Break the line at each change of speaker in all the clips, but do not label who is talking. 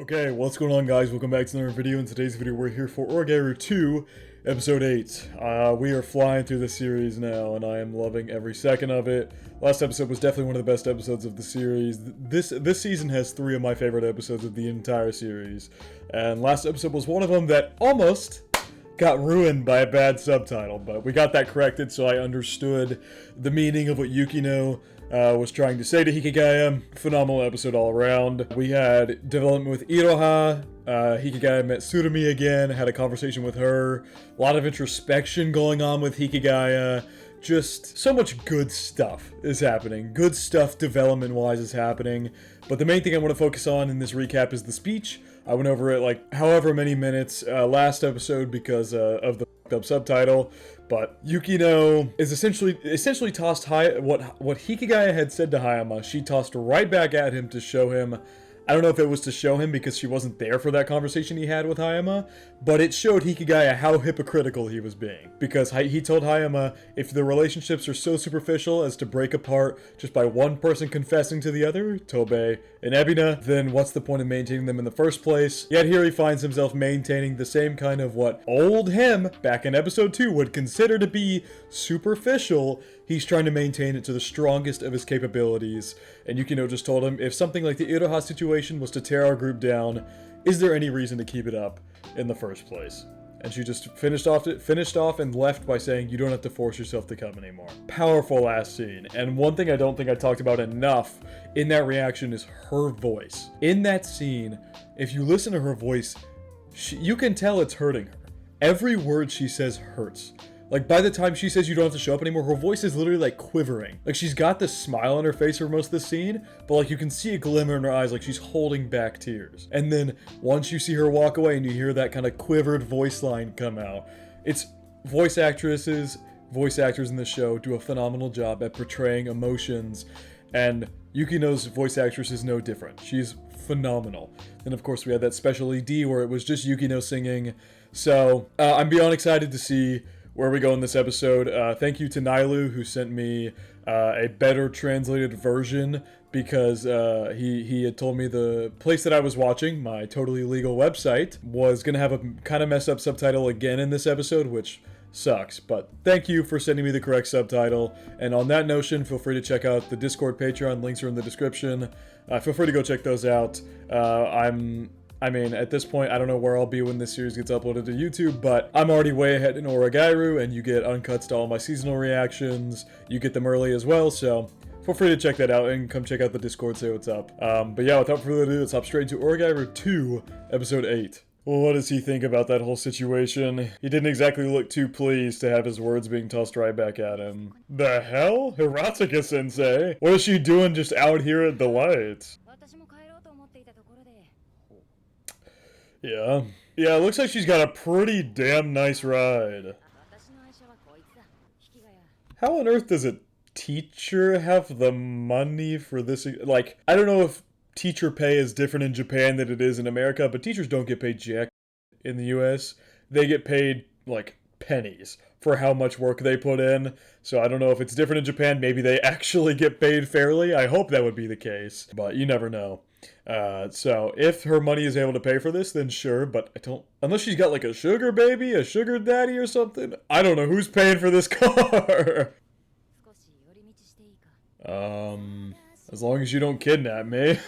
Okay, what's going on, guys? Welcome back to another video. In today's video, we're here for Oregairu 2, Episode 8. We are flying through the series now, and I am loving every second of it. Last episode was definitely one of the best episodes of the series. This season has 3 of my favorite episodes of the entire series, and last episode was one of them that almost got ruined by a bad subtitle, but we got that corrected, so I understood the meaning of what Yukino was trying to say to Hikigaya. Phenomenal episode all around. We had development with Iroha. Hikigaya met Tsurumi again, had a conversation with her. A lot of introspection going on with Hikigaya. Just so much good stuff is happening. Good stuff development-wise is happening. But the main thing I want to focus on in this recap is the speech. I went over it like however many minutes last episode because of the fucked up subtitle. But Yukino is essentially tossed what Hikigaya had said to Hayama. She tossed right back at him to show him. I don't know if it was to show him because she wasn't there for that conversation he had with Hayama, but it showed Hikigaya how hypocritical he was being. Because he told Hayama, if the relationships are so superficial as to break apart just by one person confessing to the other, Tobei and Ebina, then what's the point of maintaining them in the first place? Yet here he finds himself maintaining the same kind of what old him, back in episode 2, would consider to be superficial. He's trying to maintain it to the strongest of his capabilities, and Yukino just told him, if something like the Iroha situation was to tear our group down, is there any reason to keep it up in the first place? And she just finished off and left by saying, you don't have to force yourself to come anymore. Powerful ass scene. And one thing I don't think I talked about enough in that reaction is her voice. In that scene, if you listen to her voice, you can tell it's hurting her. Every word she says hurts. Like, by the time she says you don't have to show up anymore, her voice is literally, like, quivering. Like, she's got this smile on her face for most of the scene, but, like, you can see a glimmer in her eyes, like she's holding back tears. And then, once you see her walk away and you hear that kind of quivered voice line come out, it's voice actors in the show do a phenomenal job at portraying emotions, and Yukino's voice actress is no different. She's phenomenal. And, of course, we had that special ED where it was just Yukino singing. So, I'm beyond excited to see where we go in this episode. Thank you to Nailu, who sent me a better translated version, because he had told me the place that I was watching, my totally legal website, was going to have a kind of messed up subtitle again in this episode, which sucks. But thank you for sending me the correct subtitle. And on that notion, feel free to check out the Discord, Patreon, links are in the description. Feel free to go check those out. I mean, at this point, I don't know where I'll be when this series gets uploaded to YouTube, but I'm already way ahead in Oregairu, and you get uncuts to all my seasonal reactions. You get them early as well, so feel free to check that out and come check out the Discord, say what's up. But yeah, without further ado, let's hop straight into Oregairu 2, Episode 8. Well, what does he think about that whole situation? He didn't exactly look too pleased to have his words being tossed right back at him. The hell? Hiratsuka-sensei? What is she doing just out here at the lights? Yeah, it looks like she's got a pretty damn nice ride. How on earth does a teacher have the money for this? Like, I don't know if teacher pay is different in Japan than it is in America, but teachers don't get paid jack in the US. They get paid, like, pennies for how much work they put in. So I don't know if it's different in Japan. Maybe they actually get paid fairly. I hope that would be the case, but you never know. So if her money is able to pay for this, then sure, but I don't, unless she's got like a sugar baby, a sugar daddy or something. I don't know who's paying for this car. As long as you don't kidnap me.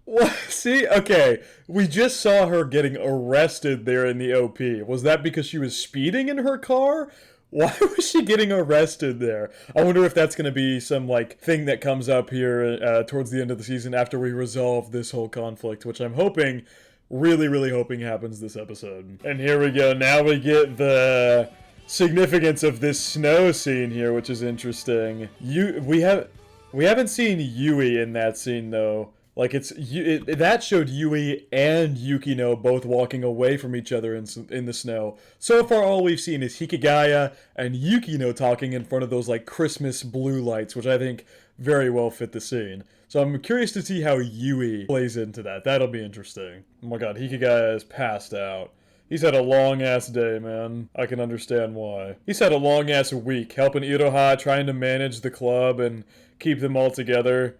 What? See? Okay, we just saw her getting arrested there in the OP. Was that because she was speeding in her car? Why was she getting arrested there? I wonder if that's going to be some, like, thing that comes up here towards the end of the season after we resolve this whole conflict, which I'm hoping, really, really hoping happens this episode. And here we go. Now we get the significance of this snow scene here, which is interesting. We haven't seen Yui in that scene, though. Like, that showed Yui and Yukino both walking away from each other in the snow. So far, all we've seen is Hikigaya and Yukino talking in front of those, like, Christmas blue lights, which I think very well fit the scene. So I'm curious to see how Yui plays into that. That'll be interesting. Oh my god, Hikigaya is passed out. He's had a long-ass day, man. I can understand why. He's had a long-ass week, helping Iroha, trying to manage the club and keep them all together.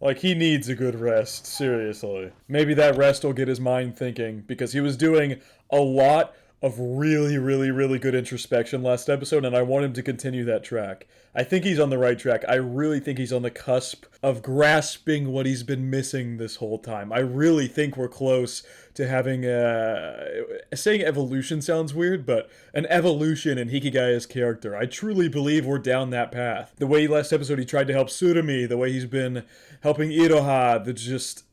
Like, he needs a good rest, seriously. Maybe that rest will get his mind thinking, because he was doing a lot of really, really, really good introspection last episode, and I want him to continue that track. I think he's on the right track. I really think he's on the cusp of grasping what he's been missing this whole time. I really think we're close to having saying evolution sounds weird, but an evolution in Hikigaya's character. I truly believe we're down that path. The way last episode he tried to help Tsurumi, the way he's been helping Iroha, the just...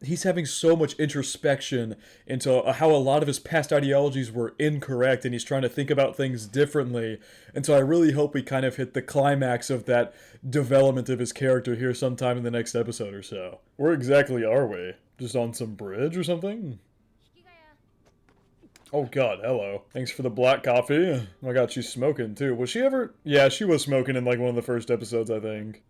he's having so much introspection into how a lot of his past ideologies were incorrect, and he's trying to think about things differently. And so I really hope we kind of hit the climax of that development of his character here sometime in the next episode or so. Where exactly are we? Just on some bridge or something? Oh god, hello. Thanks for the black coffee. Oh my god, she's smoking too. Was she ever? Yeah, she was smoking in like one of the first episodes, I think.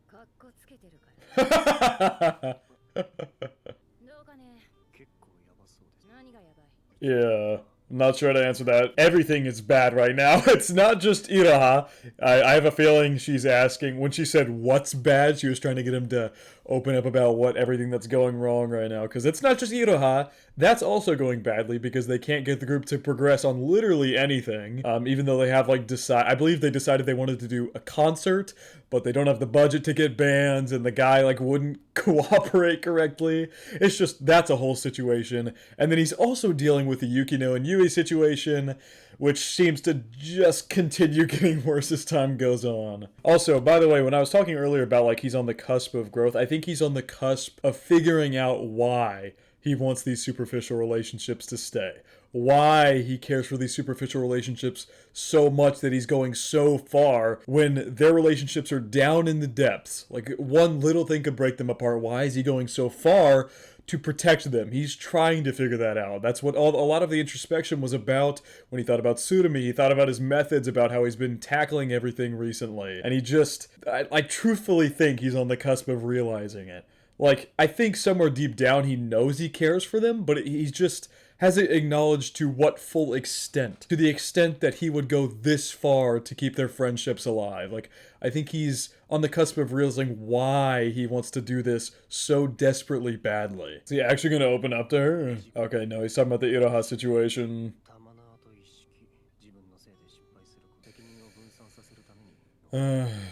Yeah, I'm not sure how to answer that. Everything is bad right now. It's not just Iroha. I have a feeling she's asking, when she said what's bad, she was trying to get him to open up about everything that's going wrong right now. Because it's not just Iroha. That's also going badly because they can't get the group to progress on literally anything. Even though they have like I believe they decided they wanted to do a concert, but they don't have the budget to get bands, and the guy like wouldn't cooperate correctly. It's just, that's a whole situation. And then he's also dealing with the Yukino and Yui situation, which seems to just continue getting worse as time goes on. Also, by the way, when I was talking earlier about like he's on the cusp of growth, I think he's on the cusp of figuring out why he wants these superficial relationships to stay. Why he cares for these superficial relationships so much that he's going so far when their relationships are down in the depths. Like, one little thing could break them apart. Why is he going so far to protect them? He's trying to figure that out. That's what a lot of the introspection was about when he thought about Tsurumi. He thought about his methods, about how he's been tackling everything recently. And he just, I truthfully think he's on the cusp of realizing it. Like, I think somewhere deep down he knows he cares for them, but he just hasn't acknowledged to what full extent. To the extent that he would go this far to keep their friendships alive. Like, I think he's on the cusp of realizing why he wants to do this so desperately badly. Is he actually going to open up to her? Okay, no, he's talking about the Iroha situation.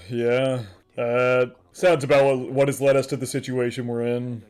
Yeah. Sounds about what has led us to the situation we're in.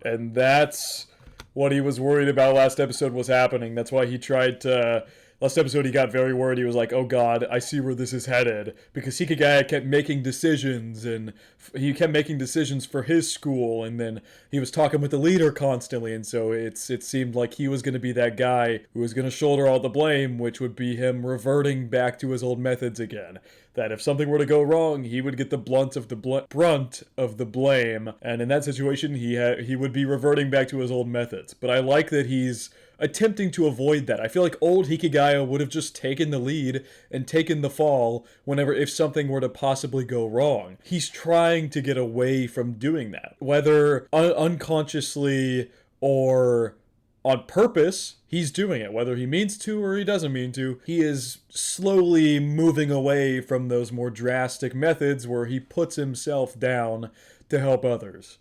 And that's what he was worried about last episode was happening. That's why he tried to... Last episode he got very worried. He was like, oh god, I see where this is headed. Because Hikigaya kept making decisions, and he kept making decisions for his school, and then he was talking with the leader constantly, and so it seemed like he was going to be that guy who was going to shoulder all the blame, which would be him reverting back to his old methods again. That if something were to go wrong, he would get the brunt of the blame, and in that situation he would be reverting back to his old methods. But I like that he's attempting to avoid that. I feel like old Hikigaya would have just taken the lead and taken the fall if something were to possibly go wrong. He's trying to get away from doing that. Whether unconsciously or on purpose, he's doing it. Whether he means to or he doesn't mean to, he is slowly moving away from those more drastic methods where he puts himself down to help others.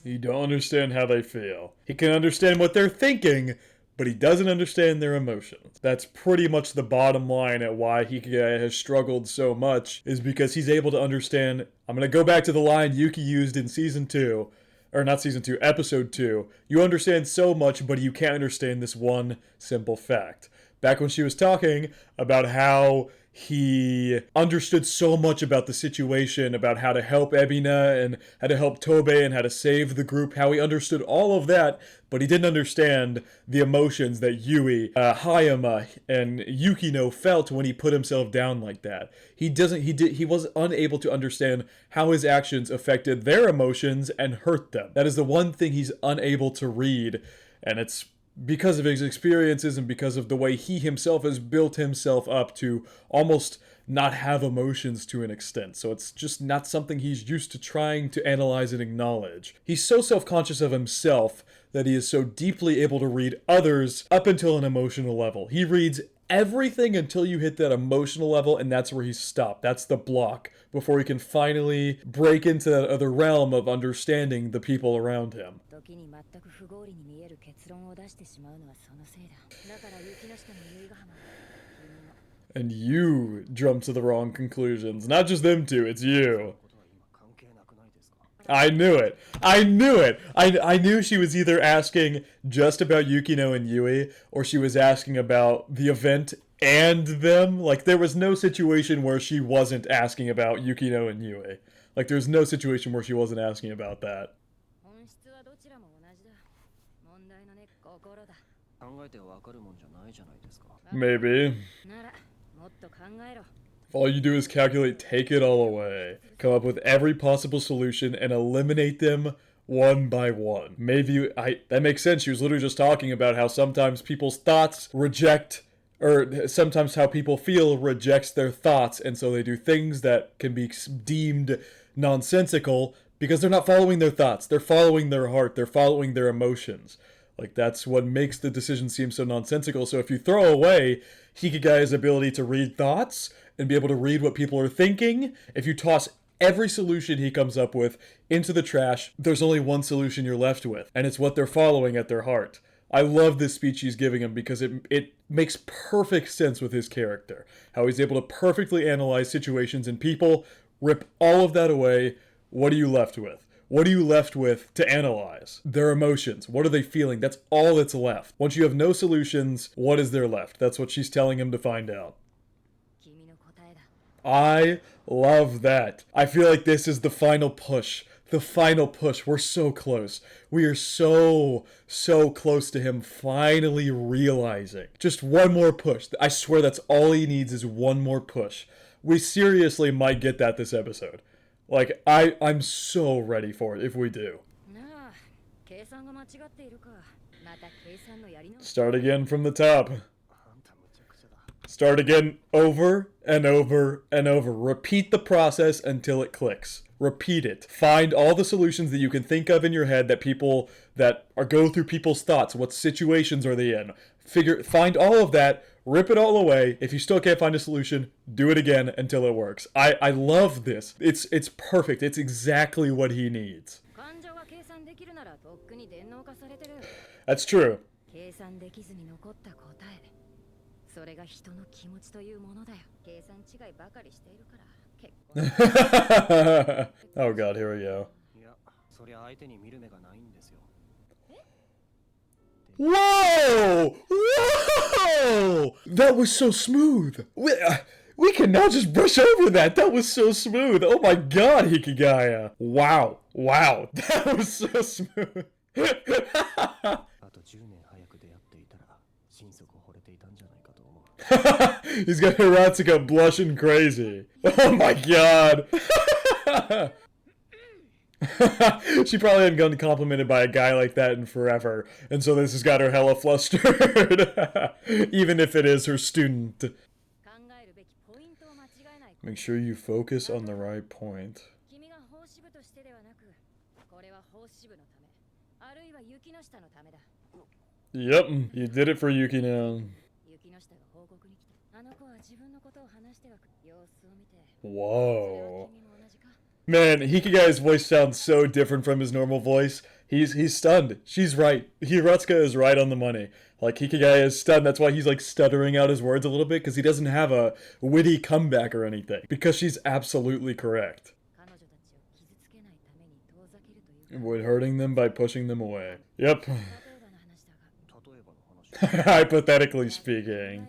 You don't understand how they feel. He can understand what they're thinking, but he doesn't understand their emotions. That's pretty much the bottom line at why Hikigaya has struggled so much, is because he's able to understand... I'm going to go back to the line Yuki used in Season 2, or not Season 2, Episode 2. You understand so much, but you can't understand this one simple fact. Back when she was talking about how he understood so much about the situation, about how to help Ebina and how to help Tobe and how to save the group, how he understood all of that, but he didn't understand the emotions that Yui, Hayama, and Yukino felt when he put himself down like that. He was unable to understand how his actions affected their emotions and hurt them. That is the one thing he's unable to read, and it's because of his experiences and because of the way he himself has built himself up to almost not have emotions to an extent. So it's just not something he's used to trying to analyze and acknowledge. He's so self-conscious of himself that he is so deeply able to read others up until an emotional level. He reads everything until you hit that emotional level, and that's where he's stopped. That's the block before he can finally break into that other realm of understanding the people around him. And you jump to the wrong conclusions. Not just them two, it's you. I knew it. I knew it. I knew she was either asking just about Yukino and Yui, or she was asking about the event and them. Like, there was no situation where she wasn't asking about Yukino and Yui. Like, there's no situation where she wasn't asking about that. Maybe. If all you do is calculate, take it all away. Come up with every possible solution and eliminate them one by one. Maybe that makes sense. She was literally just talking about how sometimes people's thoughts reject, or sometimes how people feel rejects their thoughts, and so they do things that can be deemed nonsensical because they're not following their thoughts. They're following their heart. They're following their emotions. Like, that's what makes the decision seem so nonsensical. So if you throw away Hikigaya's ability to read thoughts and be able to read what people are thinking, if you toss every solution he comes up with into the trash, there's only one solution you're left with, and it's what they're following at their heart. I love this speech he's giving him because it makes perfect sense with his character. How he's able to perfectly analyze situations and people, rip all of that away. What are you left with? What are you left with to analyze? Their emotions. What are they feeling? That's all that's left. Once you have no solutions, what is there left? That's what she's telling him to find out. I love that. I feel like this is the final push. The final push. We're so close. We are so close to him finally realizing. Just one more push. I swear that's all he needs is one more push. We seriously might get that this episode. Like, I'm so ready for it if we do. Start again from the top. Start again over and over and over. Repeat the process until it clicks. Repeat it. Find all the solutions that you can think of in your head that go through people's thoughts. What situations are they in? Find all of that. Rip it all away. If you still can't find a solution, do it again until it works. I love this. It's perfect. It's exactly what he needs. That's true. Oh god, here we go. Whoa! Whoa! That was so smooth. We can now just brush over that. That was so smooth. Oh my god, Hikigaya. Wow. Wow. That was so smooth. He's got Hiratsuka blushing crazy. Oh my god. She probably hadn't gotten complimented by a guy like that in forever, and so this has got her hella flustered. Even if it is her student. Make sure you focus on the right point. Yep, you did it for Yukino. Whoa. Man, Hikigaya's voice sounds so different from his normal voice. He's stunned. She's right. Hiratsuka is right on the money. Like, Hikigaya is stunned. That's why he's, like, stuttering out his words a little bit, because he doesn't have a witty comeback or anything. Because she's absolutely correct. Avoid hurting them by pushing them away. Yep. Hypothetically speaking.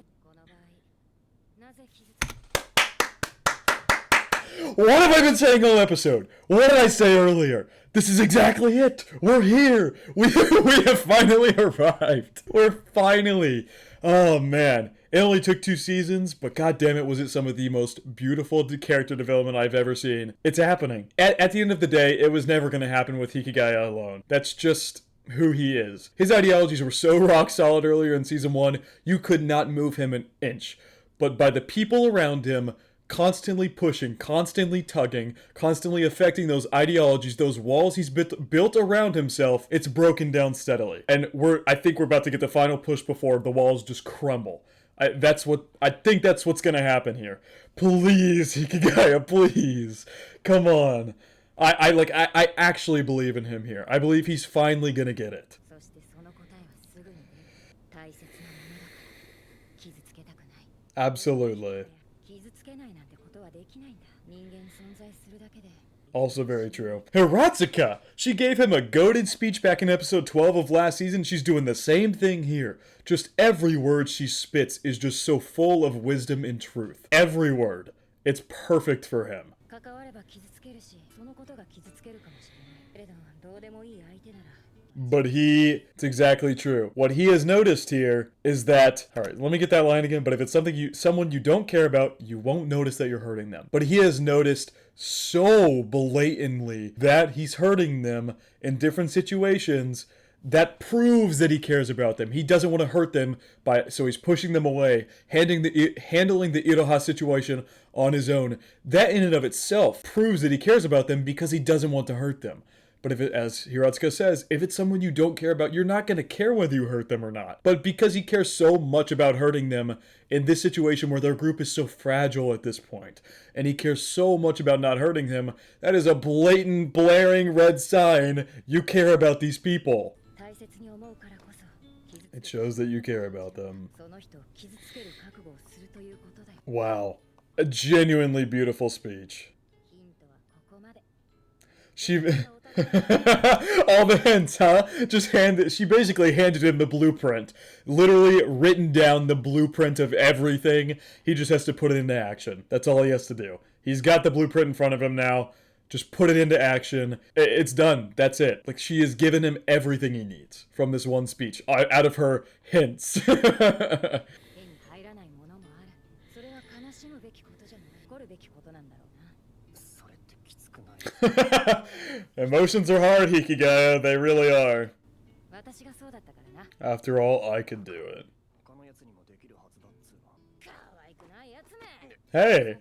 What have I been saying all episode? What did I say earlier? This is exactly it. We're here. We have finally arrived. We're finally. Oh man. It only took 2 seasons, but god damn it was it some of the most beautiful character development I've ever seen. It's happening. At the end of the day, it was never going to happen with Hikigaya alone. That's just who he is. His ideologies were so rock solid earlier in season 1, you could not move him an inch. But by the people around him constantly pushing, constantly tugging, constantly affecting those ideologies, those walls he's built around himself, it's broken down steadily. And I think we're about to get the final push before the walls just crumble. I think that's what's gonna happen here. Please, Hikigaya, please. Come on. I actually believe in him here. I believe he's finally gonna get it. Absolutely. Also very true. Hiratsuka! She gave him a goaded speech back in episode 12 of last season. She's doing the same thing here. Just every word she spits is just so full of wisdom and truth. Every word. It's perfect for him. But it's exactly true. What he has noticed here is that, alright, let me get that line again, but if it's someone you don't care about, you won't notice that you're hurting them. But he has noticed so blatantly that he's hurting them in different situations that proves that he cares about them. He doesn't want to hurt them, so he's pushing them away, handling the Iroha situation on his own. That in and of itself proves that he cares about them because he doesn't want to hurt them. But as Hiratsuka says, if it's someone you don't care about, you're not going to care whether you hurt them or not. But because he cares so much about hurting them in this situation where their group is so fragile at this point, and he cares so much about not hurting them, that is a blatant, blaring red sign you care about these people. It shows that you care about them. Wow. A genuinely beautiful speech. All the hints, huh? She basically handed him the blueprint. Literally written down the blueprint of everything. He just has to put it into action. That's all he has to do. He's got the blueprint in front of him now. Just put it into action. It's done. That's it. Like, she has given him everything he needs from this one speech, out of her hints. Emotions are hard, Hikigaya. They really are. After all, I could do it. Hey!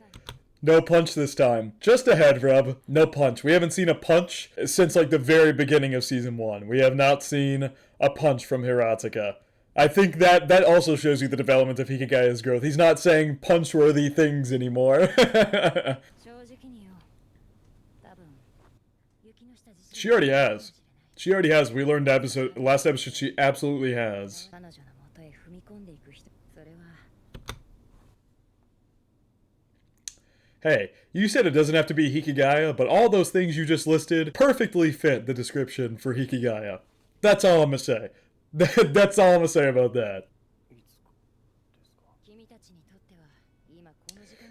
No punch this time. Just a head rub. No punch. We haven't seen a punch since, like, the very beginning of Season 1. We have not seen a punch from Hiratsuka. I think that also shows you the development of Hikigaya's growth. He's not saying punch-worthy things anymore. She already has. She already has. We learned last episode she absolutely has. Hey, you said it doesn't have to be Hikigaya, but all those things you just listed perfectly fit the description for Hikigaya. That's all I'm gonna say. That's all I'm gonna say about that.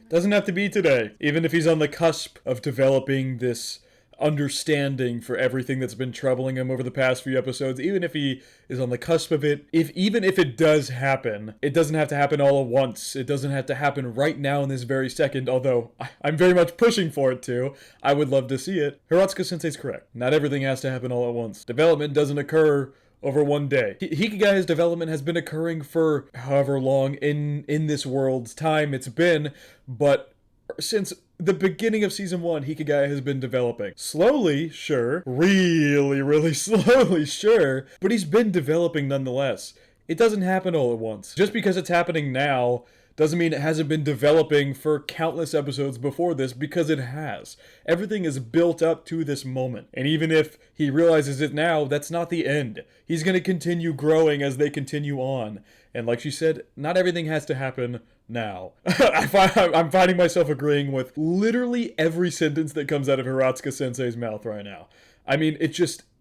Doesn't have to be today. Even if he's on the cusp of developing this understanding for everything that's been troubling him over the past few episodes, even if he is on the cusp of it, even if it does happen, it doesn't have to happen all at once. It doesn't have to happen right now in this very second, although I'm very much pushing for it to. I would love to see it. Hiratsuka-sensei's correct. Not everything has to happen all at once. Development doesn't occur over one day. Hikigaya's development has been occurring for however long in this world's time it's been, but since the beginning of Season 1, Hikigaya has been developing. Slowly, sure. Really, really slowly, sure. But he's been developing nonetheless. It doesn't happen all at once. Just because it's happening now doesn't mean it hasn't been developing for countless episodes before this, because it has. Everything is built up to this moment. And even if he realizes it now, that's not the end. He's going to continue growing as they continue on. And like she said, not everything has to happen now. I'm finding myself agreeing with literally every sentence that comes out of Hiratsuka-sensei's mouth right now. I mean,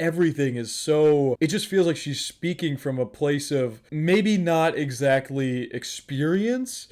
everything is so... It just feels like she's speaking from a place of maybe not exactly experience.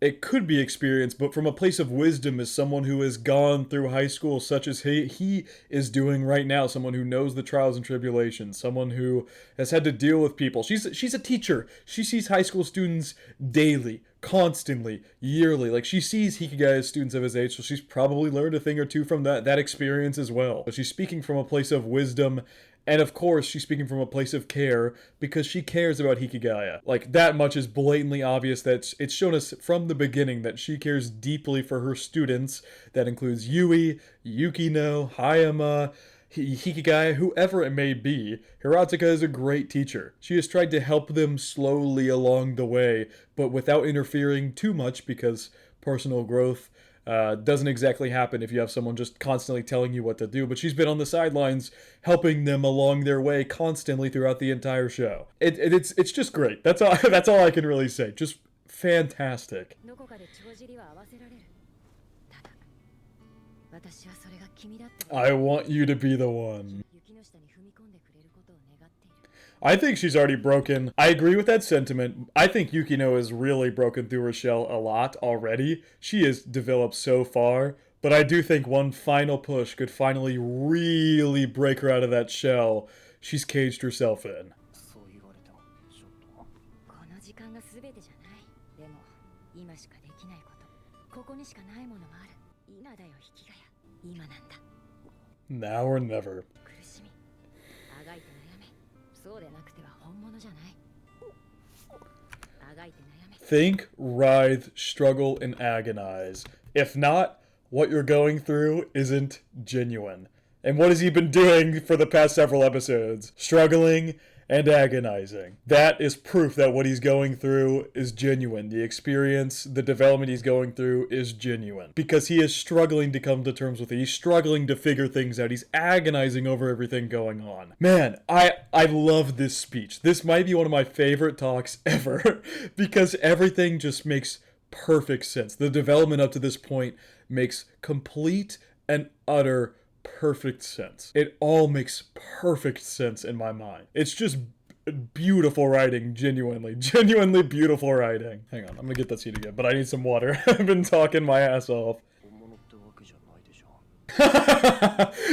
It could be experience, but from a place of wisdom as someone who has gone through high school such as he is doing right now. Someone who knows the trials and tribulations. Someone who has had to deal with people. She's a teacher. She sees high school students daily, constantly, yearly. Like, she sees Hikigaya's students of his age, so she's probably learned a thing or two from that experience as well. So she's speaking from a place of wisdom, and of course, she's speaking from a place of care, because she cares about Hikigaya. Like, that much is blatantly obvious. That it's shown us from the beginning that she cares deeply for her students. That includes Yui, Yukino, Hayama, Hikigaya, whoever it may be, Hiratsuka is a great teacher. She has tried to help them slowly along the way, but without interfering too much because personal growth doesn't exactly happen if you have someone just constantly telling you what to do, but she's been on the sidelines helping them along their way constantly throughout the entire show. It's just great. That's all that's all I can really say. Just fantastic. I want you to be the one. I think she's already broken. I agree with that sentiment. I think Yukino has really broken through her shell a lot already. She has developed so far, but I do think one final push could finally really break her out of that shell she's caged herself in. Now or never. Think, writhe, struggle, and agonize. If not, what you're going through isn't genuine. And what has he been doing for the past several episodes? Struggling and agonizing. That is proof that what he's going through is genuine. The experience, the development he's going through is genuine. Because he is struggling to come to terms with it. He's struggling to figure things out. He's agonizing over everything going on. Man, I love this speech. This might be one of my favorite talks ever. Because everything just makes perfect sense. The development up to this point makes complete and utter perfect sense. It all makes perfect sense in my mind. It's just beautiful writing, genuinely beautiful writing. Hang on, I'm gonna get that seat again, but I need some water. I've been talking my ass off.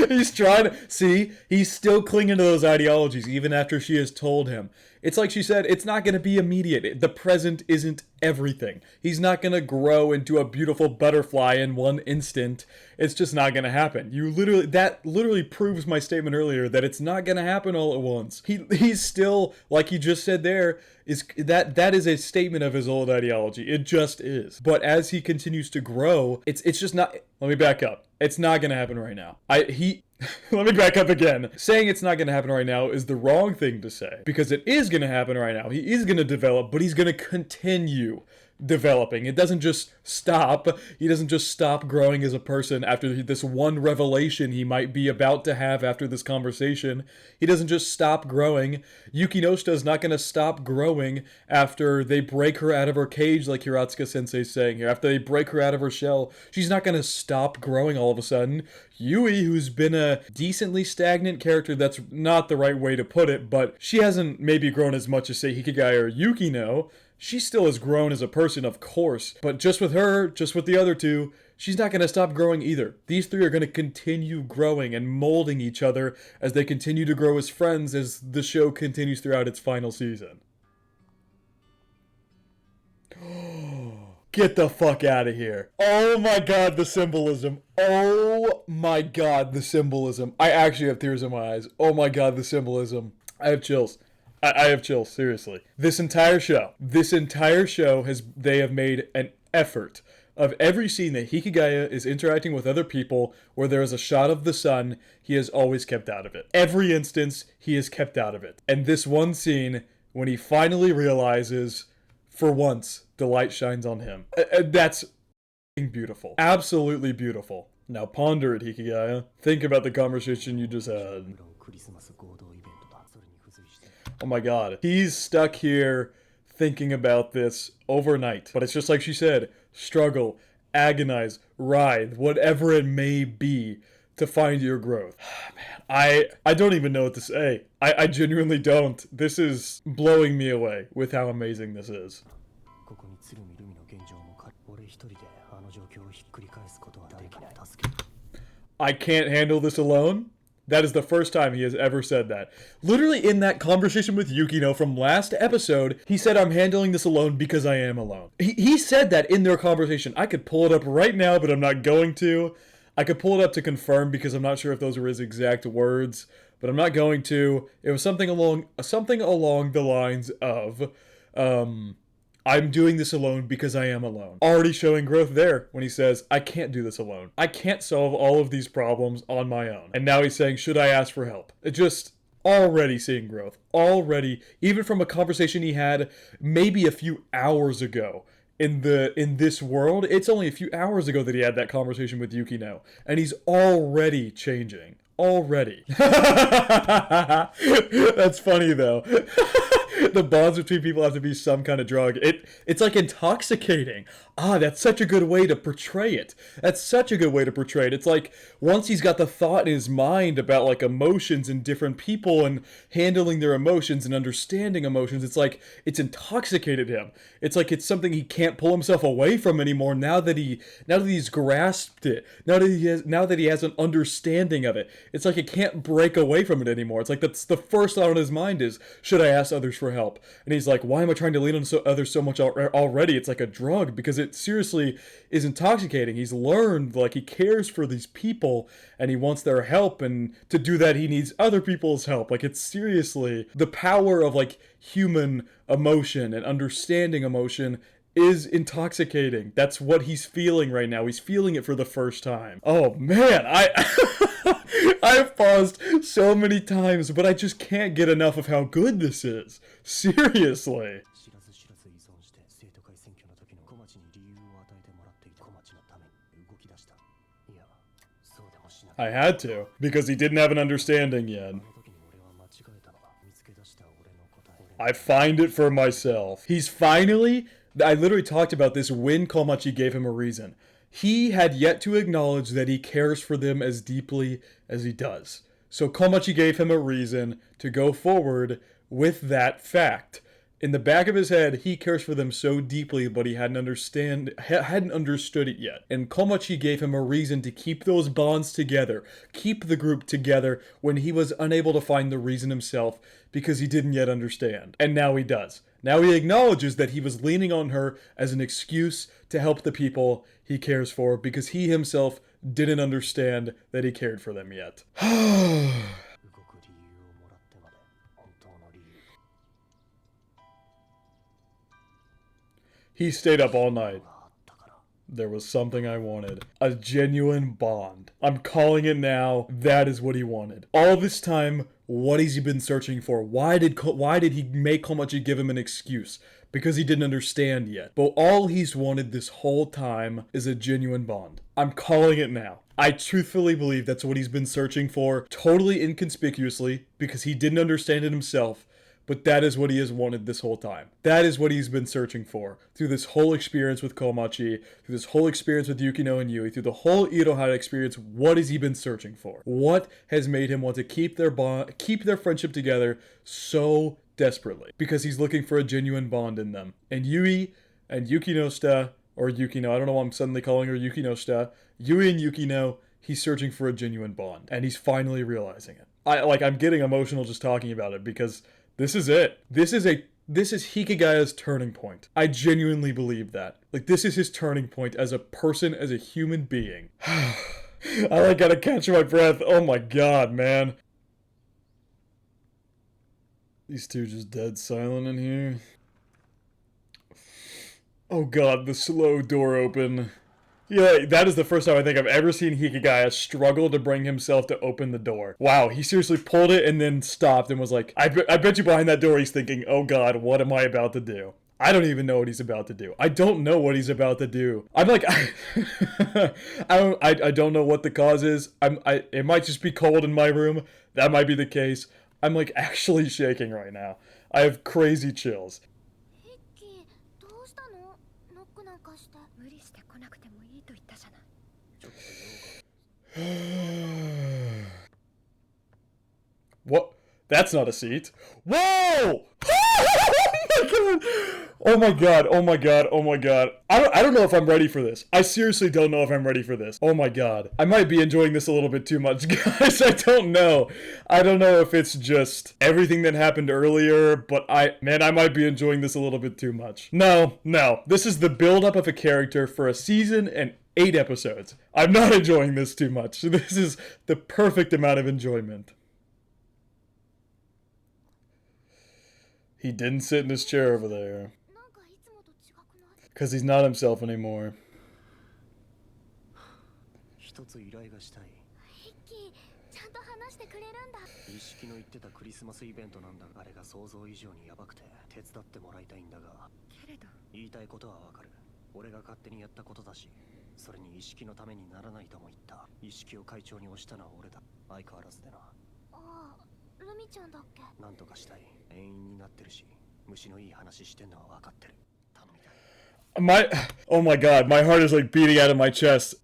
He's trying to see, he's still clinging to those ideologies even after she has told him. It's like she said, it's not going to be immediate. The present isn't everything. He's not going to grow into a beautiful butterfly in one instant. It's just not going to happen. That literally proves my statement earlier that it's not going to happen all at once. He's still, like he just said there, that is a statement of his old ideology. It just is. But as he continues to grow, it's just not. Let me back up. It's not going to happen right now. Let me back up again. Saying it's not going to happen right now is the wrong thing to say. Because it is going to happen right now. He is going to develop, but he's going to continue developing. It doesn't just stop. He doesn't just stop growing as a person after this one revelation he might be about to have after this conversation. He doesn't just stop growing. Yuki Noshita is not going to stop growing after they break her out of her cage, like Hiratsuka Sensei's saying here. After they break her out of her shell, she's not going to stop growing all of a sudden. Yui, who's been a decently stagnant character, that's not the right way to put it, but she hasn't maybe grown as much as, say, Hikigaya or Yukino. She still has grown as a person, of course, but just with her, just with the other two, she's not going to stop growing either. These three are going to continue growing and molding each other as they continue to grow as friends as the show continues throughout its final season. Get the fuck out of here. Oh my god, the symbolism. Oh my god, the symbolism. I actually have tears in my eyes. Oh my god, the symbolism. I have chills. I have chills, seriously. This entire show they have made an effort of every scene that Hikigaya is interacting with other people where there is a shot of the sun, he has always kept out of it. Every instance, he is kept out of it. And this one scene, when he finally realizes, for once, the light shines on him. That's beautiful. Absolutely beautiful. Now ponder it, Hikigaya. Think about the conversation you just had. Oh my god. He's stuck here thinking about this overnight. But it's just like she said, struggle, agonize, writhe, whatever it may be to find your growth. Man, I don't even know what to say. I genuinely don't. This is blowing me away with how amazing this is. I can't handle this alone. That is the first time he has ever said that. Literally in that conversation with Yukino from last episode, he said, I'm handling this alone because I am alone. He said that in their conversation. I could pull it up right now, but I'm not going to. I could pull it up to confirm because I'm not sure if those were his exact words, but I'm not going to. It was something along the lines of, I'm doing this alone because I am alone. Already showing growth there when he says, I can't do this alone. I can't solve all of these problems on my own. And now he's saying, should I ask for help? It just already seeing growth. Already, even from a conversation he had maybe a few hours ago. In this world, it's only a few hours ago that he had that conversation with Yukino, and he's already changing. Already. That's funny though. The bonds between people have to be some kind of drug. It's like intoxicating. Ah, that's such a good way to portray it. That's such a good way to portray it. It's like once he's got the thought in his mind about like emotions and different people and handling their emotions and understanding emotions, it's like it's intoxicated him. It's like it's something he can't pull himself away from anymore now that he's grasped it. Now that he has an understanding of it. It's like it can't break away from it anymore. It's like that's the first thought on his mind is, should I ask others for help? And he's like, why am I trying to lean on others so much already? It's like a drug because it seriously is intoxicating. He's learned like he cares for these people and he wants their help, and to do that he needs other people's help. Like it's seriously the power of like human emotion and understanding emotion is intoxicating. That's what he's feeling right now. He's feeling it for the first time. Oh man, I've paused so many times, but I just can't get enough of how good this is. Seriously. I had to, because he didn't have an understanding yet. I find it for myself. I literally talked about this when Komachi gave him a reason. He had yet to acknowledge that he cares for them as deeply as he does. So Komachi gave him a reason to go forward with that fact. In the back of his head, he cares for them so deeply, but he hadn't understood it yet. And Komachi gave him a reason to keep those bonds together, keep the group together when he was unable to find the reason himself because he didn't yet understand. And now he does. Now he acknowledges that he was leaning on her as an excuse to help the people he cares for because he himself didn't understand that he cared for them yet. He stayed up all night. There was something I wanted. A genuine bond. I'm calling it now. That is what he wanted. All this time, what has he been searching for? Why did he make Komachi give him an excuse? Because he didn't understand yet. But all he's wanted this whole time is a genuine bond. I'm calling it now. I truthfully believe that's what he's been searching for, totally inconspicuously, because he didn't understand it himself. But that is what he has wanted this whole time. That is what he's been searching for. Through this whole experience with Komachi, through this whole experience with Yukino and Yui, through the whole Irohara experience, what has he been searching for? What has made him want to keep their friendship together so desperately? Because he's looking for a genuine bond in them. And Yui and Yukinoshita, or Yukino, I don't know why I'm suddenly calling her Yukinoshita, Yui and Yukino, he's searching for a genuine bond. And he's finally realizing it. I'm getting emotional just talking about it because this is it. This is Hikigaya's turning point. I genuinely believe that. Like, this is his turning point as a person, as a human being. I gotta catch my breath. Oh my god, man. These two just dead silent in here. Oh god, the slow door open. Yeah, that is the first time I think I've ever seen Hikigaya struggle to bring himself to open the door. Wow, he seriously pulled it and then stopped and was like, I bet you behind that door he's thinking, oh god, what am I about to do? I don't even know what he's about to do. I don't know what he's about to do. I'm like, I don't know what the cause is. It might just be cold in my room. That might be the case. I'm like actually shaking right now. I have crazy chills. What? That's not a seat. Whoa! Oh my god, oh my god, oh my god. I don't know if I'm ready for this. I seriously don't know if I'm ready for this. Oh my god. I might be enjoying this a little bit too much, guys. I don't know. I don't know if it's just everything that happened earlier, but I might be enjoying this a little bit too much. No. This is the build-up of a character for a season and 8 episodes. I'm not enjoying this too much. This is the perfect amount of enjoyment. He didn't sit in his chair over there. Because he's not himself anymore.
一つ依頼がしたい。
ヒッキー、ちゃんと話してくれるんだ。
一式の言ってたクリスマスイベントなんだが、あれが想像以上にヤバくて手伝ってもらいたいんだが。
けれど、
言いたいことはわかる。俺が勝手にやったことだし、それに一式のためにならないとも言った。一式を会長に押したのは俺だ。相変わらずでな。
ああ、ルミちゃんだっけ。
なんとかしたい。遠因になってるし、虫のいい話してんのは分かってる。頼みたい。
Oh my god, my heart is like beating out of my chest.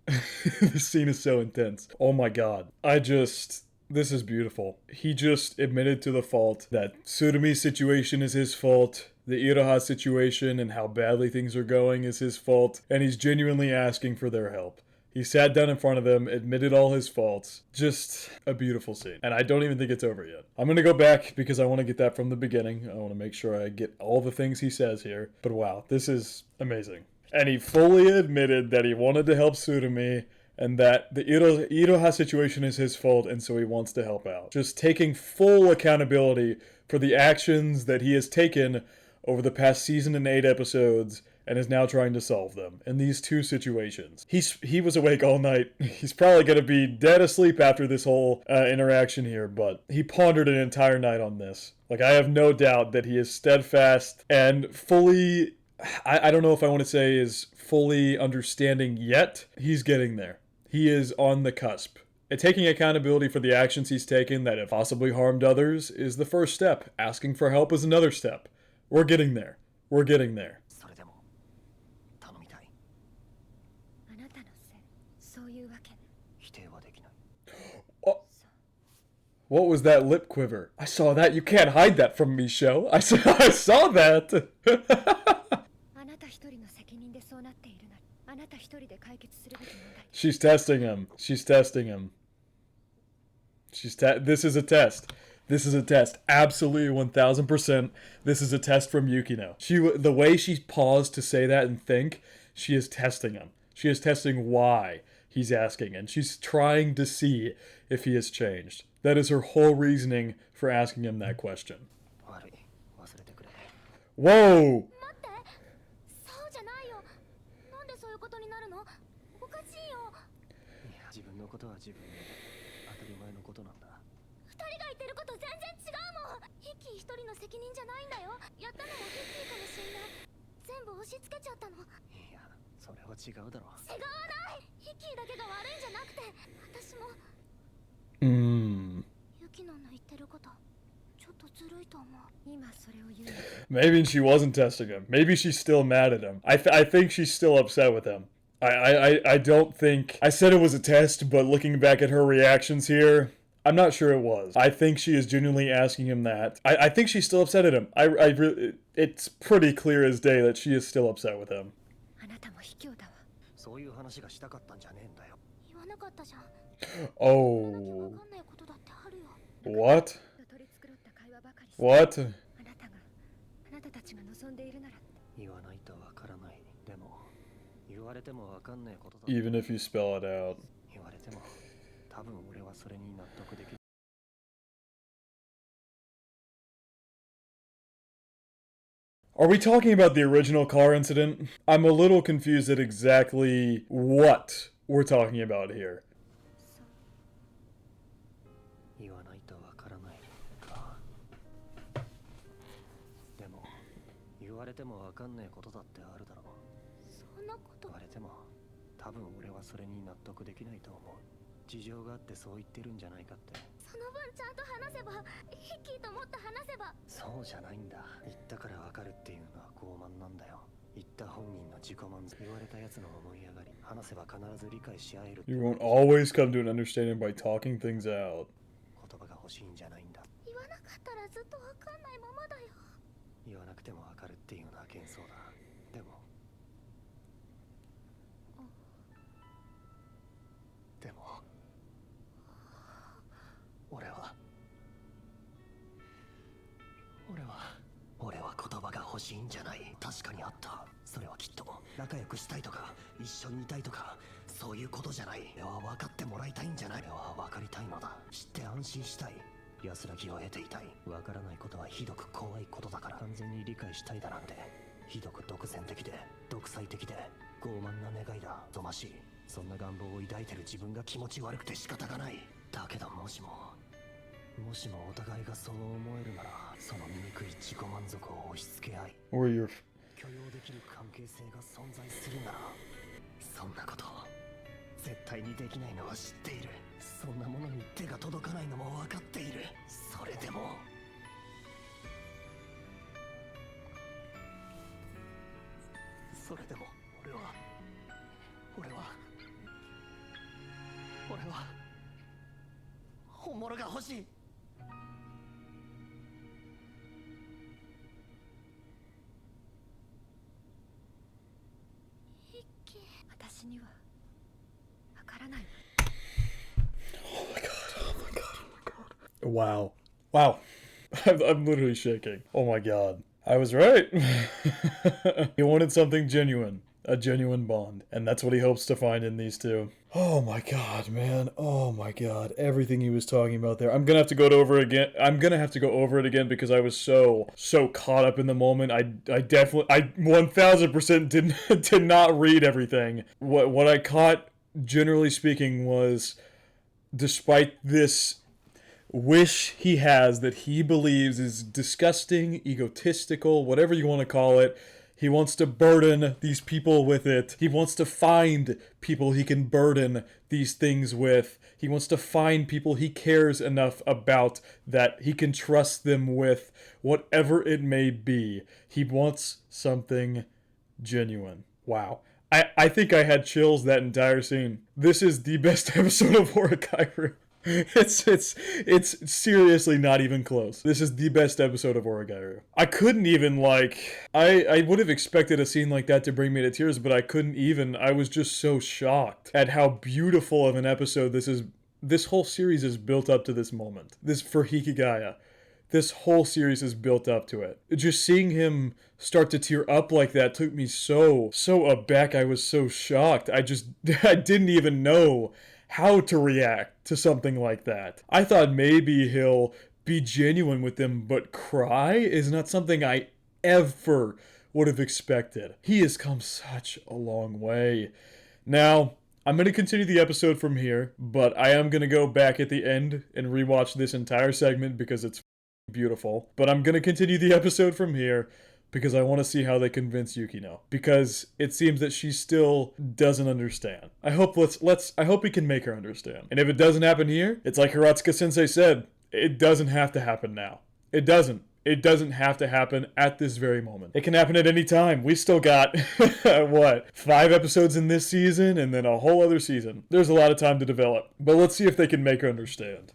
This scene is so intense. Oh my god. This is beautiful. He just admitted to the fault that Tsurumi's situation is his fault. The Iroha situation and how badly things are going is his fault. And he's genuinely asking for their help. He sat down in front of them, admitted all his faults. Just a beautiful scene. And I don't even think it's over yet. I'm gonna go back because I want to get that from the beginning. I want to make sure I get all the things he says here. But wow, this is amazing. And he fully admitted that he wanted to help Tsurumi and that the Iroha situation is his fault, and so he wants to help out. Just taking full accountability for the actions that he has taken over the past season and 8 episodes, and is now trying to solve them in these 2 situations. He was awake all night. He's probably going to be dead asleep after this whole interaction here, but he pondered an entire night on this. Like, I have no doubt that he is steadfast and fully, I don't know if I want to say is fully understanding yet. He's getting there. He is on the cusp. And taking accountability for the actions he's taken that have possibly harmed others is the first step. Asking for help is another step. We're getting there. We're getting there. Oh. What was that lip quiver? I saw that. You can't hide that from me, Sho. I saw that. She's testing him. She's testing him. This is a test. This is a test. Absolutely 1000%. This is a test from Yukino. The way she paused to say that and think, she is testing him. She is testing why he's asking, and she's trying to see if he has changed. That is her whole reasoning for asking him that question. Whoa! Maybe she wasn't testing him. Maybe she's still mad at him. I think she's still upset with him. I don't think... I said it was a test, but looking back at her reactions here, I'm not sure it was. I think she is genuinely asking him that. I think she's still upset at him. It's pretty clear as day that she is still upset with him. Oh. What? What? Even if you spell it out. Are we talking about the original car incident? I'm a little confused at exactly what we're talking about here. You won't always come to an understanding by talking things out.
ひどく独善的で独裁的で傲慢な願いだ。ぞましい。そんな願望を抱いてる自分が気持ち悪くて仕方がない。だけどもしもお互いがそう思えるなら、その醜い自己満足を押し付け合い
Or you're
許容できる関係性が存在するなら、そんなこと絶対にできないのは知っている。そんなものに手が届かないのも分かっている。それでも俺は本物が欲しい。
私にはわからない。
Oh my god, oh my god, oh my god. Wow. Wow. I'm literally shaking. Oh my god. I was right. He wanted something genuine. A genuine bond. And that's what he hopes to find in these two. Oh my god, man. Oh my god. Everything he was talking about there. I'm gonna have to go over it again. I'm gonna have to go over it again because I was so caught up in the moment. I 1000% did not read everything. What I caught, generally speaking, was despite this wish he has that he believes is disgusting, egotistical, whatever you want to call it, he wants to burden these people with it. He wants to find people he can burden these things with. He wants to find people he cares enough about that he can trust them with whatever it may be. He wants something genuine. Wow. I think I had chills that entire scene. This is the best episode of Oregairu. It's seriously not even close. This is the best episode of Oregairu. I couldn't even, I would have expected a scene like that to bring me to tears, but I couldn't even. I was just so shocked at how beautiful of an episode this is. This whole series is built up to this moment. This, for HIKIGAYA. This whole series is built up to it. Just seeing him start to tear up like that took me so aback. I was so shocked. I didn't even know how to react to something like that. I thought maybe he'll be genuine with them, but cry is not something I ever would have expected. He has come such a long way. Now, I'm going to continue the episode from here, but I am going to go back at the end and rewatch this entire segment because it's beautiful. But I'm going to continue the episode from here because I want to see how they convince Yukino. Because it seems that she still doesn't understand. I hope we can make her understand. And if it doesn't happen here, it's like Hiratsuka Sensei said, it doesn't have to happen now. It doesn't. It doesn't have to happen at this very moment. It can happen at any time. We still got, 5 episodes in this season and then a whole other season. There's a lot of time to develop. But let's see if they can make her understand.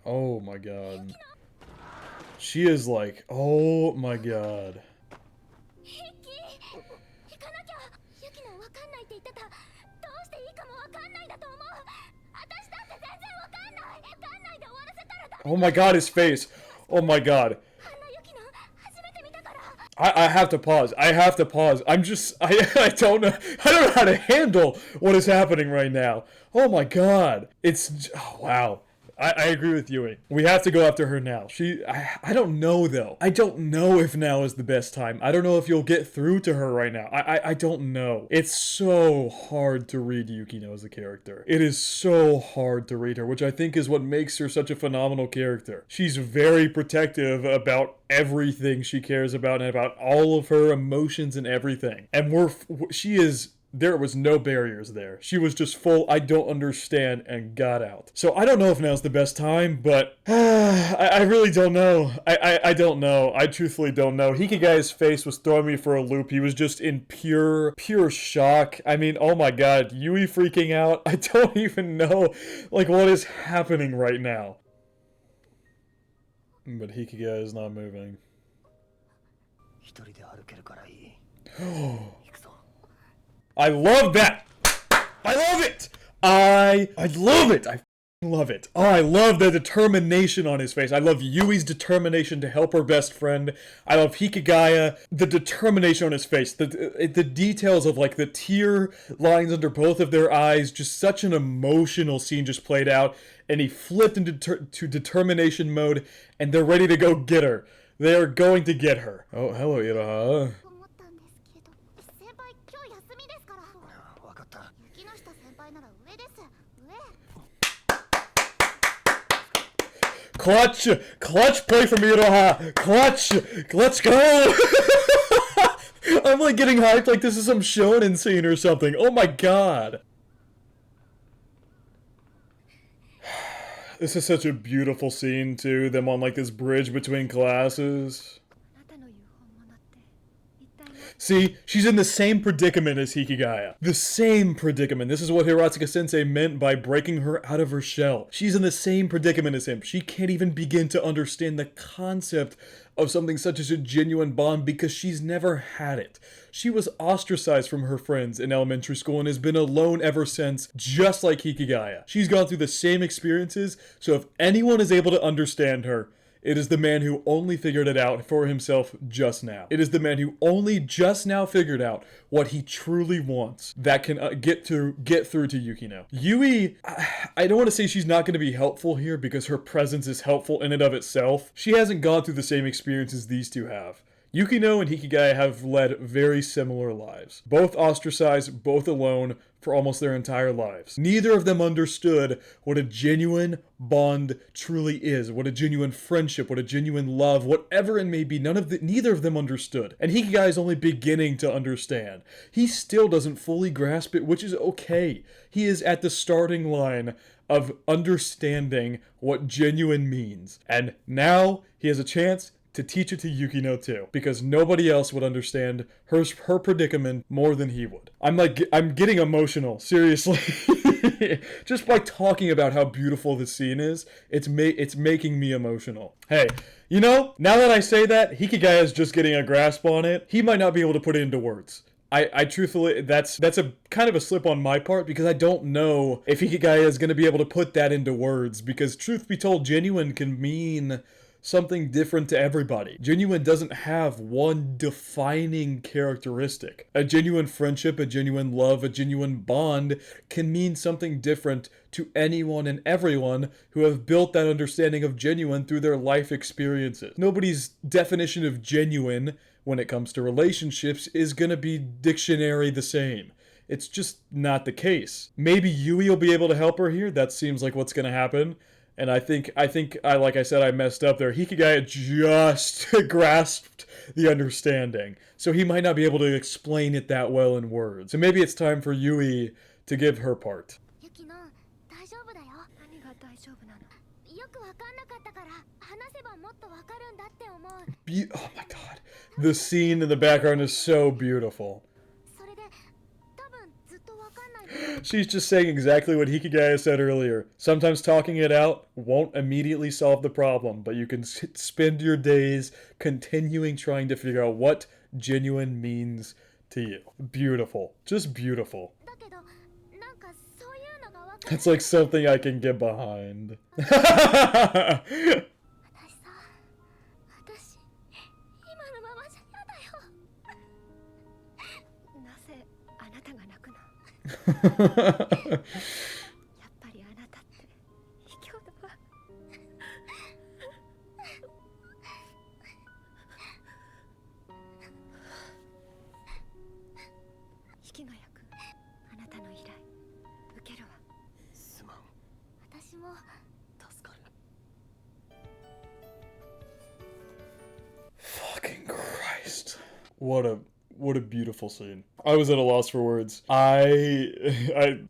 Oh my god. She is like, oh my god. Oh my god, his face. Oh my god. I have to pause. I have to pause. I don't know how to handle what is happening right now. Oh my god. Oh, wow. I agree with Yui. We have to go after her now. I don't know though. I don't know if now is the best time. I don't know if you'll get through to her right now. I don't know. It's so hard to read Yukino as a character. It is so hard to read her, which I think is what makes her such a phenomenal character. She's very protective about everything she cares about and about all of her emotions and everything. And there was no barriers there. She was just full, I don't understand, and got out. So I don't know if now's the best time, but I really don't know. I don't know. I truthfully don't know. Hikigaya's face was throwing me for a loop. He was just in pure shock. I mean, oh my god, Yui freaking out. I don't even know, what is happening right now. But Hikigaya is not moving. I love that! I love it! I love it! love it. Oh, I love the determination on his face. I love Yui's determination to help her best friend. I love Hikigaya, the determination on his face. The details of like the tear lines under both of their eyes. Just such an emotional scene just played out. And he flipped into to determination mode, and they're ready to go get her. They're going to get her. Oh, hello, Iroha.
先輩今日休みですから。
分かった。
木下先輩なら上です。上。
Clutch play from Iroha. Clutch, let's go. I'm like getting hyped like this is some shonen scene or something. Oh my god. This is such a beautiful scene too, them on like this bridge between classes.
あなたの言う本物って一体何？
See, she's in the same predicament as Hikigaya. The same predicament. This is what Hiratsuka Sensei meant by breaking her out of her shell. She's in the same predicament as him. She can't even begin to understand the concept of something such as a genuine bond because she's never had it. She was ostracized from her friends in elementary school and has been alone ever since, just like Hikigaya. She's gone through the same experiences, so if anyone is able to understand her, it is the man who only figured it out for himself just now. It is the man who only just now figured out what he truly wants that can get through to Yukino. Yui, I don't want to say she's not going to be helpful here because her presence is helpful in and of itself. She hasn't gone through the same experiences these two have. Yukino and Hikigaya have led very similar lives. Both ostracized, both alone for almost their entire lives. Neither of them understood what a genuine bond truly is, what a genuine friendship, what a genuine love, whatever it may be. Neither of them understood. And Hikigaya is only beginning to understand. He still doesn't fully grasp it, which is okay. He is at the starting line of understanding what genuine means. And now he has a chance to teach it to Yukino too, because nobody else would understand her predicament more than he would. I'm getting emotional, seriously. Just by talking about how beautiful this scene is, it's making me emotional. Hey, you know, now that I say that, Hikigaya is just getting a grasp on it. He might not be able to put it into words. I truthfully, that's a kind of a slip on my part because I don't know if Hikigaya is going to be able to put that into words because truth be told, genuine can mean something different to everybody. Genuine doesn't have one defining characteristic. A genuine friendship, a genuine love, a genuine bond can mean something different to anyone and everyone who have built that understanding of genuine through their life experiences. Nobody's definition of genuine when it comes to relationships is gonna be dictionary the same. It's just not the case. Maybe Yui will be able to help her here. That seems like what's gonna happen. And I think like I said, I messed up there. Hikigaya just grasped the understanding. So he might not be able to explain it that well in words. So maybe it's time for Yui to give her part.
ユキノ、大丈夫だよ。
何が大丈夫なの？
よくわかんなかったから話せばもっとわかるんだって思う。
Oh my god. The scene in the background is so beautiful.
それで多分ずっとわかんない。
She's just saying exactly what Hikigaya said earlier. Sometimes talking it out won't immediately solve the problem, but you can spend your days continuing trying to figure out what genuine means to you. Beautiful. Just beautiful.
だけどなんかそういうのがわかる。
It's like something I can get behind.
私さ、私今のままじゃやだよ。
なぜあなたが泣くの？やっぱりあなたって卑怯だわ。引きの役、あなたの依頼受けるわ。
すまん。
私も
助かる。
Fucking Christ. What a beautiful scene. I was at a loss for words. I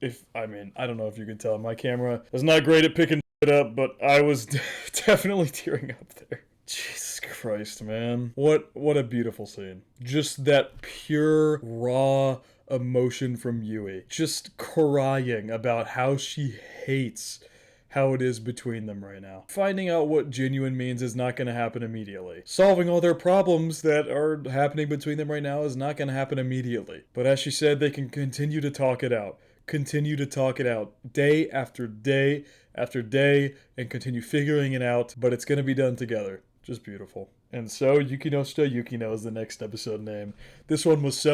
don't know if you can tell, my camera is not great at picking it up, but I was definitely tearing up there. Jesus Christ, man. What a beautiful scene. Just that pure, raw emotion from Yui. Just crying about how she hates how it is between them right now. Finding out what genuine means is not going to happen immediately. Solving all their problems that are happening between them right now is not going to happen immediately. But as she said, they can continue to talk it out. continue to talk it out day after day after day and continue figuring it out, but it's going to be done together. Just beautiful. And so, Yukinoshita Yukino is the next episode name. This one was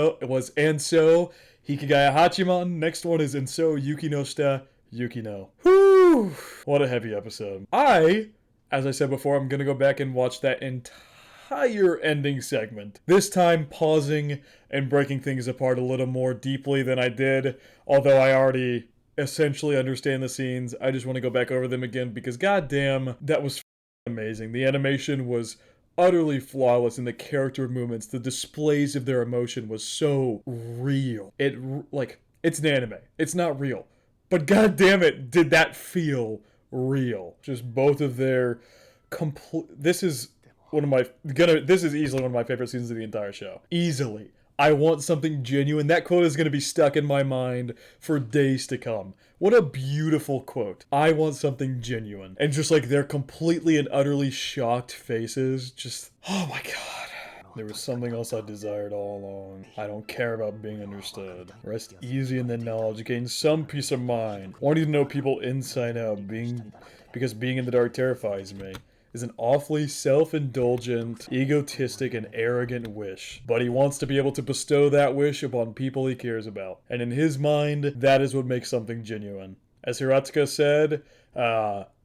And So Hikigaya Hachiman. Next one is And So Yukinoshita Yukino. Whew! What a heavy episode. As I said before, I'm going to go back and watch that entire ending segment. This time pausing and breaking things apart a little more deeply than I did, although I already essentially understand the scenes. I just want to go back over them again because goddamn, that was amazing. The animation was utterly flawless in the character movements. The displays of their emotion was so real. It's an anime. It's not real. But goddamn it, did that feel real. Just both of their this is easily one of my favorite scenes of the entire show. Easily. I want something genuine. That quote is going to be stuck in my mind for days to come. What a beautiful quote. I want something genuine. And just like their completely and utterly shocked faces, just, oh my god. There was something else I desired all along. I don't care about being understood. Rest easy in the knowledge, gain some peace of mind. Wanting to know people inside out, because being in the dark terrifies me. Is an awfully self-indulgent, egotistic, and arrogant wish. But he wants to be able to bestow that wish upon people he cares about. And in his mind, that is what makes something genuine. As Hiratsuka said,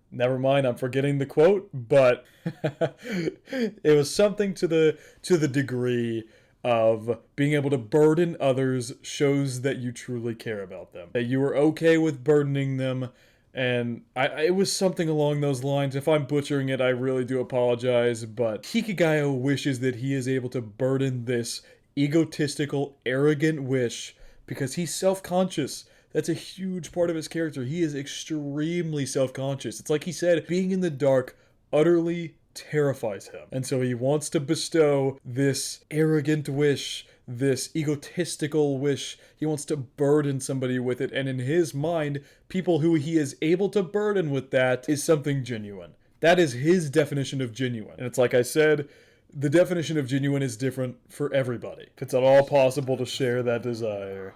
never mind, I'm forgetting the quote, but it was something to the degree of being able to burden others shows that you truly care about them. That you are okay with burdening them. And it was something along those lines. If I'm butchering it, I really do apologize. But Hikigaya wishes that he is able to burden this egotistical, arrogant wish because he's self-conscious. That's a huge part of his character. He is extremely self-conscious. It's like he said, being in the dark utterly terrifies him. And so he wants to bestow this arrogant wish, this egotistical wish. He wants to burden somebody with it, and in his mind, people who he is able to burden with that is something genuine. That is his definition of genuine. And it's like I said, the definition of genuine is different for everybody. If it's at all possible to share that desire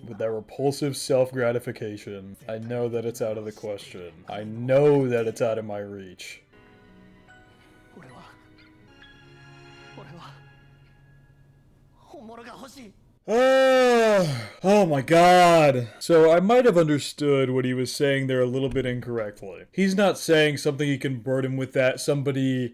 with that repulsive self-gratification, I know that it's out of the question. I know that it's out of my reach. Oh my god. So I might have understood what he was saying there a little bit incorrectly. He's not saying something he can burden with that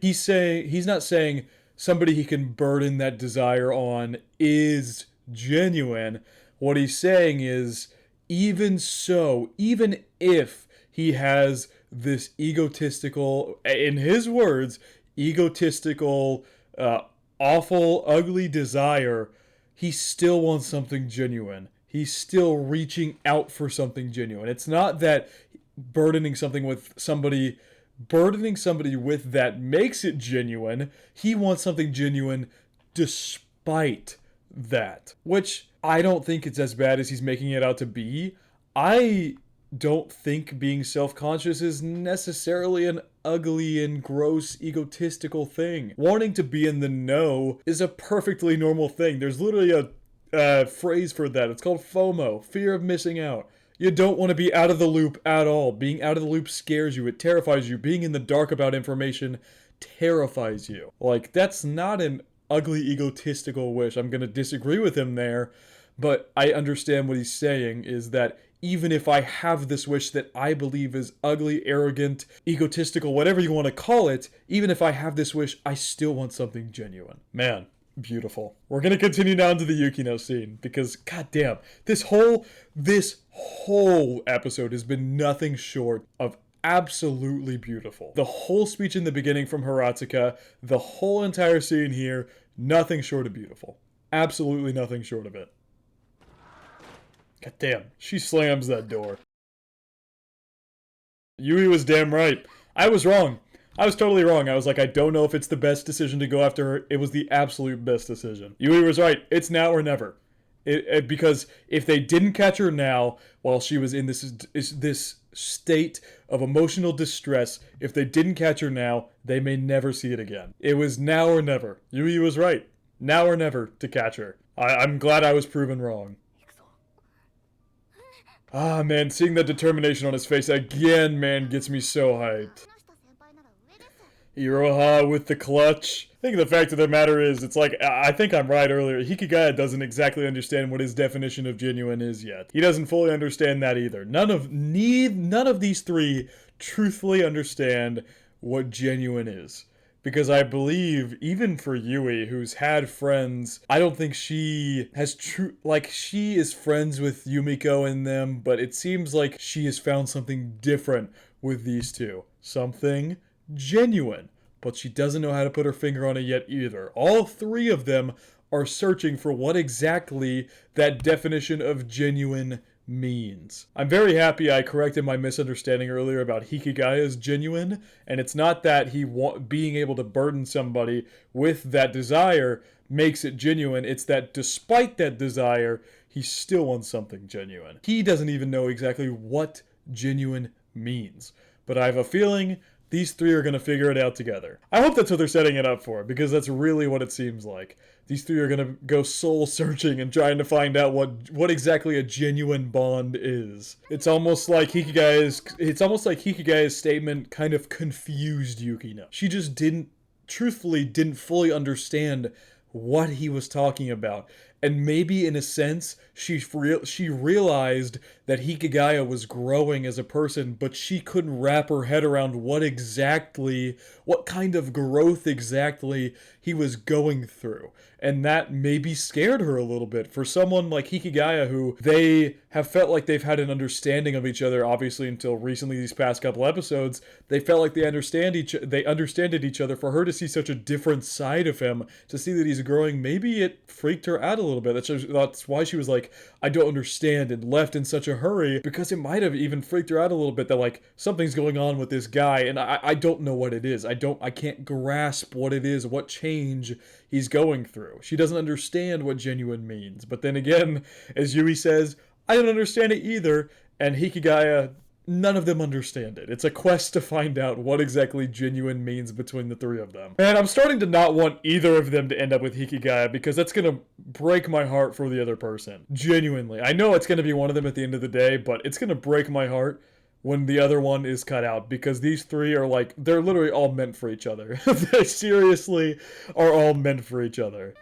he's not saying somebody he can burden that desire on is genuine. What he's saying is, even so, even if he has this egotistical, in his words, egotistical, awful, ugly desire, he still wants something genuine. He's still reaching out for something genuine. It's not that burdening somebody with that makes it genuine. He wants something genuine despite that. Which I don't think it's as bad as he's making it out to be. I don't think being self-conscious is necessarily an ugly and gross egotistical thing. Wanting to be in the know is a perfectly normal thing. There's literally a phrase for that. It's called FOMO, fear of missing out. You don't want to be out of the loop at all. Being out of the loop scares you. It terrifies you. Being in the dark about information terrifies you. Like, that's not an ugly egotistical wish. I'm going to disagree with him there, but I understand what he's saying is that even if I have this wish that I believe is ugly, arrogant, egotistical, whatever you want to call it, even if I have this wish, I still want something genuine. Man, beautiful. We're going to continue down to the Yukino scene because, goddamn, this whole episode has been nothing short of absolutely beautiful. The whole speech in the beginning from Hiratsuka, the whole entire scene here, nothing short of beautiful. Absolutely nothing short of it. God damn, she slams that door. Yui was damn right. I was wrong. I was totally wrong. I was like, I don't know if it's the best decision to go after her. It was the absolute best decision. Yui was right. It's now or never. Because if they didn't catch her now, while she was in this state of emotional distress, if they didn't catch her now, they may never see it again. It was now or never. Yui was right. Now or never to catch her. I'm glad I was proven wrong. Ah, man, seeing that determination on his face again, man, gets me so hyped.
話した先輩なら上です
Iroha with the clutch. I think the fact of the matter is, it's like, I think I'm right earlier. Hikigaya doesn't exactly understand what his definition of genuine is yet. He doesn't fully understand that either. None of these three truthfully understand what genuine is. Because I believe, even for Yui, who's had friends, I don't think she has she is friends with Yumiko and them, but it seems like she has found something different with these two. Something genuine. But she doesn't know how to put her finger on it yet either. All three of them are searching for what exactly that definition of genuine means. I'm very happy I corrected my misunderstanding earlier about Hikigaya's genuine, and it's not that being able to burden somebody with that desire makes it genuine, it's that despite that desire, he still wants something genuine. He doesn't even know exactly what genuine means, but I have a feeling these three are going to figure it out together. I hope that's what they're setting it up for, because that's really what it seems like. These three are going to go soul searching and trying to find out what exactly a genuine bond is. It's almost like Hikigaya's statement kind of confused Yukino. She just truthfully didn't fully understand what he was talking about. And maybe in a sense, she realized that Hikigaya was growing as a person, but she couldn't wrap her head around what kind of growth exactly he was going through. And that maybe scared her a little bit. For someone like Hikigaya, who they have felt like they've had an understanding of each other, obviously until recently, these past couple episodes, they felt like they understood each other. For her to see such a different side of him, to see that he's growing, maybe it freaked her out a little bit. That's why she was like, I don't understand, and left in such a hurry, because it might have even freaked her out a little bit that like something's going on with this guy and I don't know what it is. I can't grasp what it is, what change he's going through. She doesn't understand what genuine means. But then again, as Yui says, I don't understand it either, and Hikigaya, none of them understand it. It's a quest to find out what exactly genuine means between the three of them. And I'm starting to not want either of them to end up with Hikigaya, because that's gonna break my heart for the other person. Genuinely. I know it's gonna be one of them at the end of the day, but it's gonna break my heart when the other one is cut out, because these three are like, they're literally all meant for each other. They seriously are all meant for each other.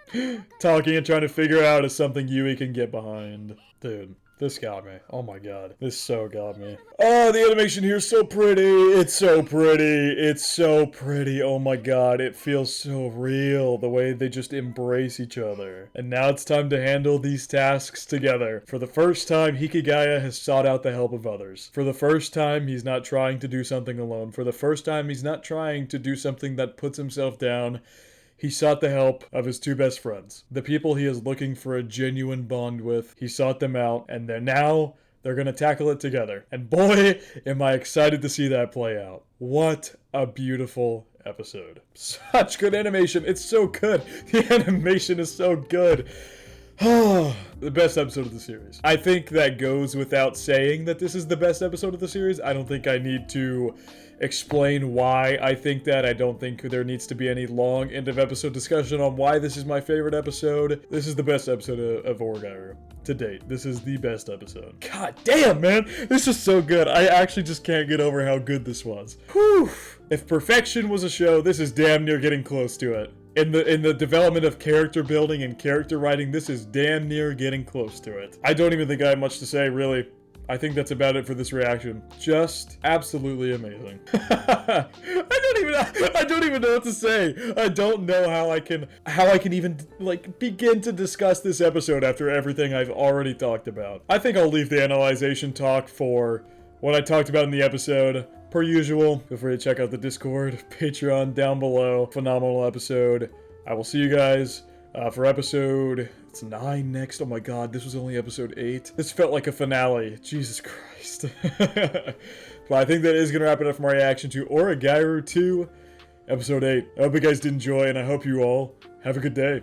Talking and trying to figure out is something Yui can get behind. Dude. This got me. Oh my god. This so got me. Oh, the animation here is so pretty. It's so pretty. It's so pretty. Oh my god. It feels so real. The way they just embrace each other. And now it's time to handle these tasks together. For the first time, Hikigaya has sought out the help of others. For the first time, he's not trying to do something alone. For the first time, he's not trying to do something that puts himself down. He sought the help of his two best friends. The people he is looking for a genuine bond with. He sought them out, and they're gonna tackle it together. And boy, am I excited to see that play out. What a beautiful episode. Such good animation. It's so good. The animation is so good. The best episode of the series. I think that goes without saying that this is the best episode of the series. I don't think I need to explain why I think that. I don't think there needs to be any long end of episode discussion on why this is my favorite episode. This is the best episode of Oregairu to date. This is the best episode. God damn, man. This is so good. I actually just can't get over how good this was. Whew. If perfection was a show, this is damn near getting close to it. In the development of character building and character writing, this is damn near getting close to it. I don't even think I have much to say, really. I think that's about it for this reaction. Just absolutely amazing. I don't even know what to say. I don't know how I can even like begin to discuss this episode after everything I've already talked about. I think I'll leave the analyzation talk for what I talked about in the episode. Per usual, feel free to check out the Discord, Patreon down below. Phenomenal episode. I will see you guys for episode... It's 9 next. Oh my god, this was only episode 8. This felt like a finale. Jesus Christ. But I think that is going to wrap it up for my reaction to Oregairu 2, episode 8. I hope you guys did enjoy, and I hope you all have a good day.